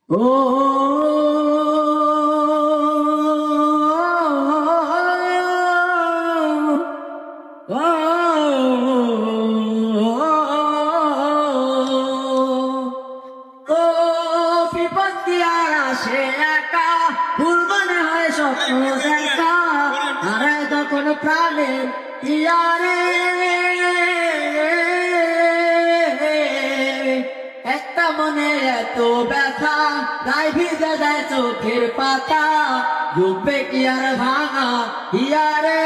ও বিপত্তি আর আসে একা, ভুল মনে হয় স্বপ্ন দেখা, হারায় তখন প্রাণের ইয়ারে। একটা মনে এত ব্যথা, তাই ভিজে যায় চোখের পাতা, ডুববে কি আর ভাঙা ইয়ারে।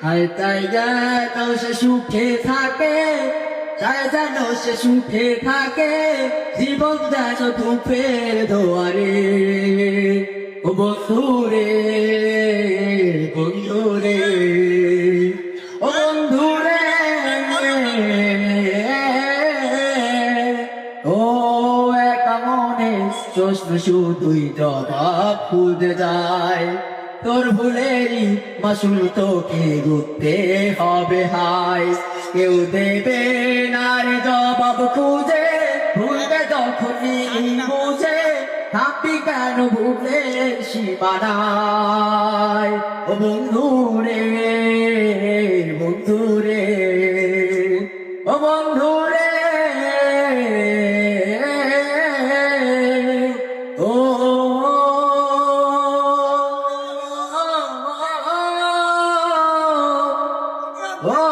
হায় তাই যেন সে সুখে থাকে, তাই যেন সে সুখে থাকে, জীবন যেন ধূপের দোয়ারে। ও বন্ধুরে, বন্ধুরে, ও বন্ধুরে, ও একা মনে প্রশ্ন শুধুই জবাব খুঁজে যায়। তোর ভুলেরই মাসুল তোকে ঘুরতে হবে হায়, কেউ দেবে না রে জবাব খুঁজে, ভুলবে যখনই বুঝে, থাকবি কেন ভুলের সীমানায়। ও বন্ধুরে, বন্ধুরে, ও বন্ধুরে, ও Oh